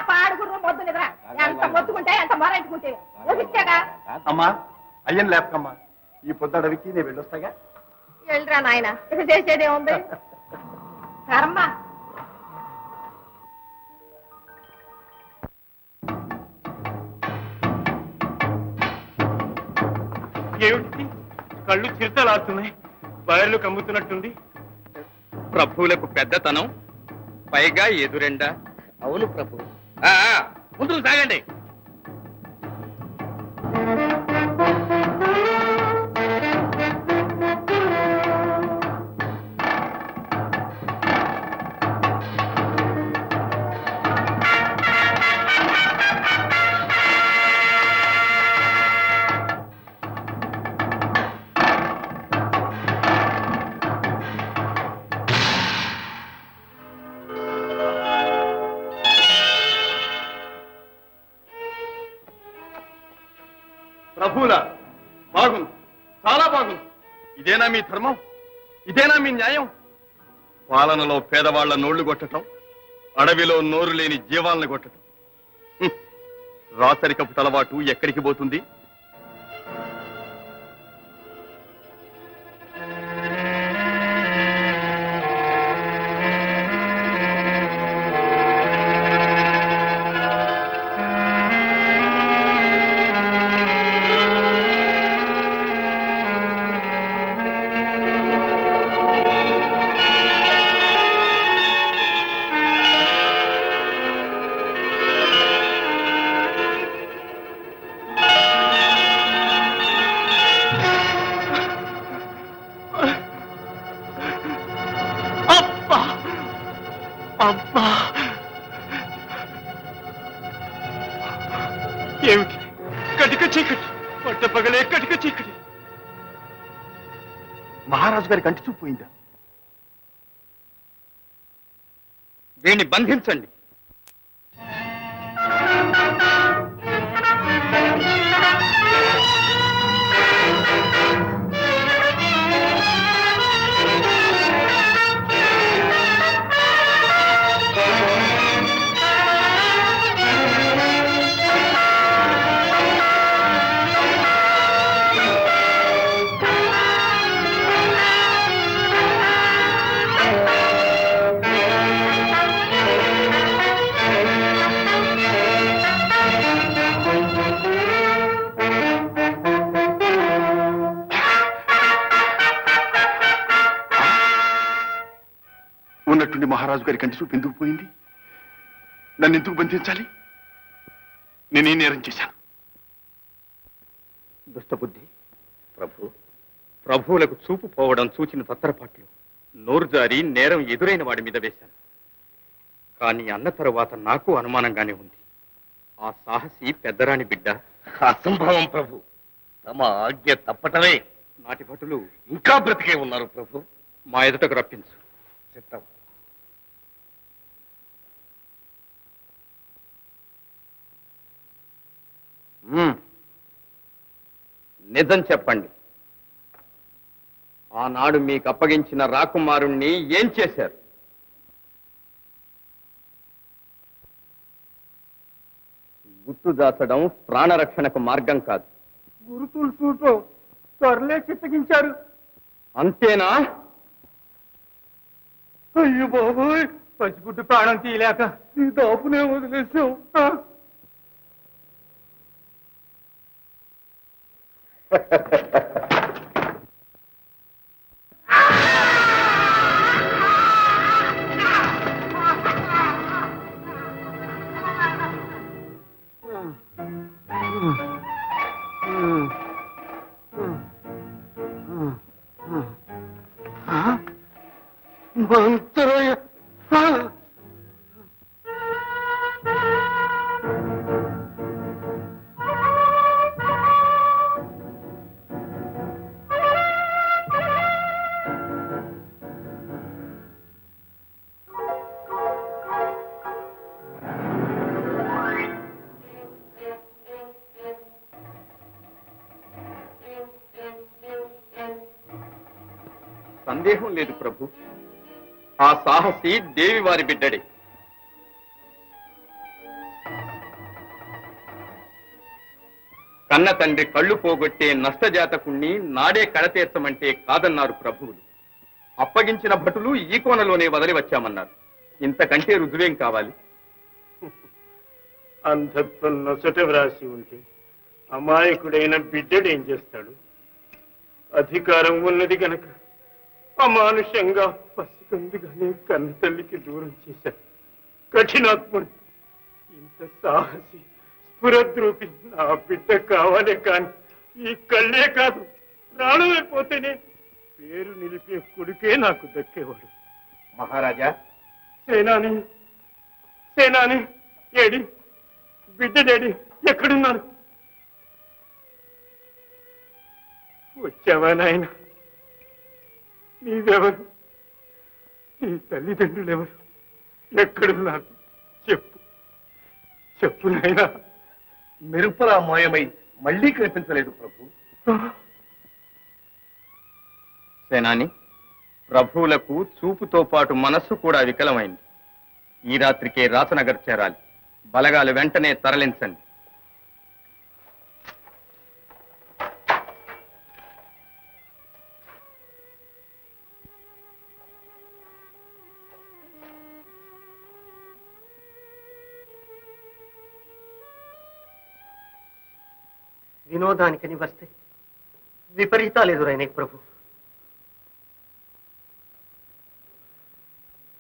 పాడుకుర్రు మొద్దు నిద్ర ఎంత మొత్తుకుంటే ఎంత మొరంటుకుంటే అమ్మా అయ్యని లేపకమ్మా ఈ పొద్దు అడవికి నేను వెళ్ళొస్తాగా. వెళ్ళరా నాయన ఇక చేసేదే ఉంది కర్మ. ఏమిటి కళ్ళు చిరుతలాడుతున్నాయి, వైర్లు కమ్ముతున్నట్టుంది. ప్రభువులకు పెద్దతనం, పైగా ఎదురెండా. అవును ప్రభు. ముందుకు సాగండి. ప్రభువుల బాగుంది, చాలా బాగుంది. ఇదేనా మీ ధర్మం? ఇదేనా మీ న్యాయం? పాలనలో పేదవాళ్ల నోళ్లు కొట్టడం, అడవిలో నోరు లేని జీవాలను కొట్టడం. రాచరికపు తలవాటు ఎక్కడికి పోతుంది? ఏమిటి కటిక చీకటి, పట్టపగలే కటిక చీకటి. మహారాజు గారి కంటి చూపు పోయిందా? వీణ్ణి బంధించండి. ఉన్నట్టుండి మహారాజు గారి కంటి చూపు ఎందుకు పోయింది? నన్ను ఎందుకు బంధించాలి? నేనే నేరం చేశాను. దుష్టబుద్ధి. ప్రభువులకు చూపు పోవడం చూచిన తత్తరపాట్లు నోరు జారి నేరం ఎదురైన వాడి మీద వేశాను. కానీ అన్న తరువాత నాకు అనుమానంగానే ఉంది. ఆ సాహసి పెద్దరాణి బిడ్డ. అసంభవం ప్రభు. తమ ఆజ్ఞ తప్పటమే. నాటి భటులు ఇంకా బ్రతికే ఉన్నారు ప్రభు. మా ఎదుటకు రప్పించు. చిత్తం. నిజం చెప్పండి. ఆనాడు మీకు అప్పగించిన రాకుమారుణ్ణి ఏం చేశారు? గుట్టు దాచడం ప్రాణరక్షణకు మార్గం కాదు. గురుతులు చూటో త్వరలే చిత్తగించారు. అంతేనా? అయ్యో బాబోయ్, పసిపుట్టు ప్రాణం తీయలేక ఈ దాపునే వదిలేసావు. మంత్రయ సందేహం లేదు ప్రభు. ఆ సాహసి దేవి వారి బిడ్డడే. కన్న తండ్రి కళ్ళు పోగొట్టే నష్టజాతకుణ్ణి నాడే కడతీర్చమంటే కాదన్నారు ప్రభువులు. అప్పగించిన భటులు ఈ కోనలోనే వదిలి వచ్చామన్నారు. ఇంతకంటే రుజువేం కావాలి? అంధత్వం నొసట వ్రాసి ఉంటే అమాయకుడైన బిడ్డడేం చేస్తాడు? అధికారం ఉన్నది గనక అమానుషంగా పసికందుగానే కన్న తల్లికి దూరం చేశాడు. కఠినాత్ముడు, ఇంత సాహసి స్ఫురద్రూపి నా బిడ్డ కావాలే కాని ఈ కళ్ళే కాదు, ప్రాణమైపోతేనే పేరు నిలిపే కొడుకే నాకు దక్కేవాడు. మహారాజా, సేనాని సేనాని ఏడి బిడ్డడేడి, ఎక్కడున్నాడు? వచ్చావా నాయన? నీవెవరు? నీ తల్లిదండ్రులెవరు? ఎక్కడున్నారు? చెప్పు చెప్పు నాయనా. మెరుపులా మాయమై మళ్ళీ కనిపించలేదు ప్రభు. సేనాని, ప్రభువులకు చూపుతో పాటు మనస్సు కూడా వికలమైంది. ఈ రాత్రికే రాసనగర్ చేరాలి. బలగాలు వెంటనే తరలించండి. వినోదానికని వస్తే విపరీతాలు ఎదురైనాయి ప్రభు.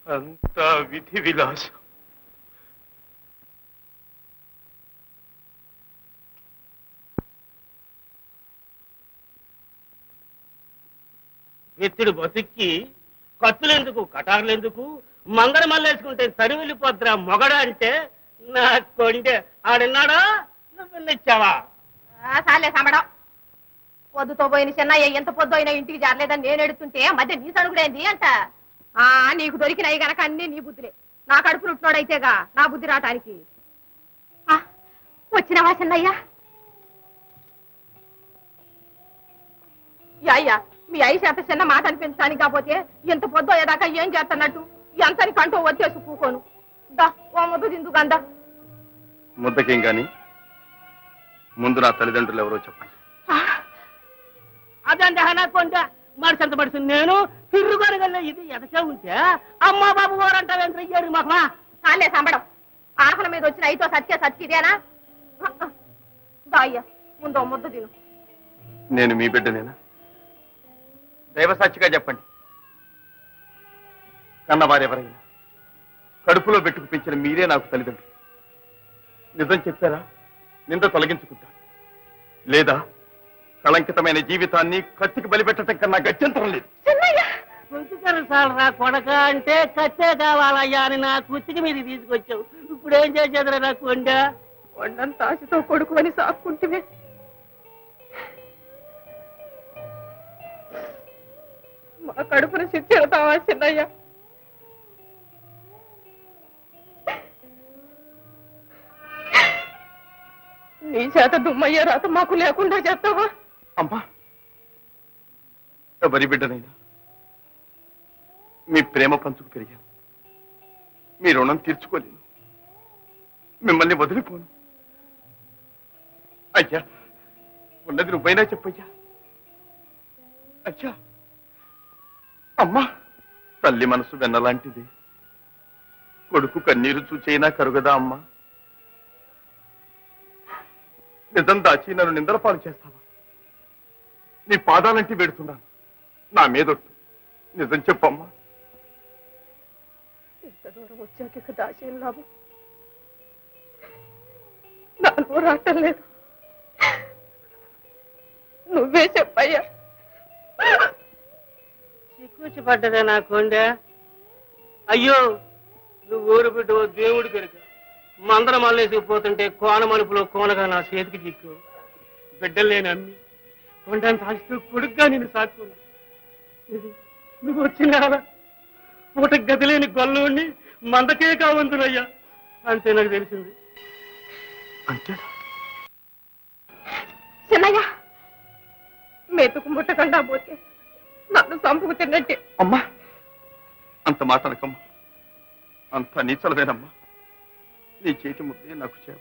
అంతా విధి విలాసం. ఎత్తుడు బతుక్కి కత్తులెందుకు కటార్లెందుకు మంగళ మల్లేసుకుంటే తరి వెళ్ళిపోద్దురా మొగడ అంటే నా కొండే ఆడున్నాడా నువ్వు వెళ్ళొచ్చావా? సాలే సంబడం. పొద్దుతో పోయిన చిన్నయ్య ఎంత పొద్దు అయినా ఇంటికి జారలేదని నేను ఎడుతుంటే మధ్య నీ సడుగుడేంది అంట. నీకు దొరికినాయి గనక అన్ని నీ బుద్ధులే. నా కడుపు నుట్టినోడైతేగా నా బుద్ధి రావటానికి. వచ్చినవా చిన్నయ్యా? అయ్యా, మీ అయ్య చేత చిన్న మాట అనిపించడానికి కాకపోతే ఇంత పొద్దు అయ్యేదాకా ఏం చేస్తున్నట్టు ఎంతని కంటూ వచ్చేసి కూకోను. దా ఓ ముద్దు తిందు గందా. ముద్దకేం గాని ముందు నా తల్లిదండ్రులు ఎవరో చెప్పండి. అదండి నా కొండ మడిసంత మడిసి నేను తిరుగుగలగల ఇది ఎదచే ఉంటే అమ్మా బాబు వారంటావేంద్ర ఇయ్యాడు మాకు. చాలే సంబడం. ఆకల మీద వచ్చిన అయితో సత్య సత్యదేనా? దా అయ్యా, ముందు ముద్దు తిను. నేను మీ బిడ్డనేనా? దైవసాక్షిగా చెప్పండి. కన్నవారెవరైనా కడుపులో పెట్టుకు పెంచిన మీరే నాకు తల్లిదండ్రులు. నిజం చెప్పారా? నింద తొలగించుకుంటా. లేదా కళంకితమైన జీవితాన్ని కత్తికి బలిపెట్టడం కన్నా గత్యంతరం లేదు. కొంచెం సాలరా కొడక అంటే కచ్చే కావాలయ్యా అని నా కుర్తికి మీరు తీసుకొచ్చావు. ఇప్పుడు ఏం చేసేదిరా నా కొండ? కొండంత ఆశతో కొడుకు అని సాక్కుంటే మా కడుపును చిచ్చెడతావా చిన్నయ్య? నీ చేత దుమ్మయ్య రాత మాకు లేకుండా చేస్తావా? అమ్మా, ఎవరి బిడ్డనైనా మీ ప్రేమ పంచుకు పెరిగాను. మీ రుణం తీర్చుకోలేను. మిమ్మల్ని వదిలిపోను. అయ్యా, ఉన్నది నువ్వైనా చెప్పయ్యా. అయ్యా, అమ్మా, తల్లి మనసు వెన్నలాంటిది. కొడుకు కన్నీరు చూచైనా కరుగదా అమ్మా? నిజం దాచి నన్ను నిందల పాలు చేస్తావా? నీ పాదాలంటే పెడుతున్నాను. నా మీదొట్టు. నిజం చెప్పమ్మా. ఇంత దూరం వచ్చాక దాచేం లాభం? నా నోరాటం లేదు. నువ్వే చెప్పయ్యా. సిక్కుచి పడ్డదా నా కొండ? అయ్యో, నువ్వు ఊరు బిడ్డ దేవుడి కనుక మందర మల్లేసిపోతుంటే కోన మలుపులో కోనగా నా చేతికి చిక్కు. బిడ్డలు నేను అమ్మి కొండంత ఆశతో కొడుగ్గా నేను సాక్కున్నా. నువ్వు వచ్చిన పూట గదిలేని గొల్లుని మందకే కావంతులయ్యా అంతే నాకు తెలిసింది. అంటే చిన్నయ్య, మెతుకు ముట్టకుండా పోతే నన్ను చంపుకు తిన్నట్టే. అమ్మా, అంత మాట అనకమ్మా. అంత నీచలవేనమ్మా. నీ చేతి ముద్దే నాకు చేవ.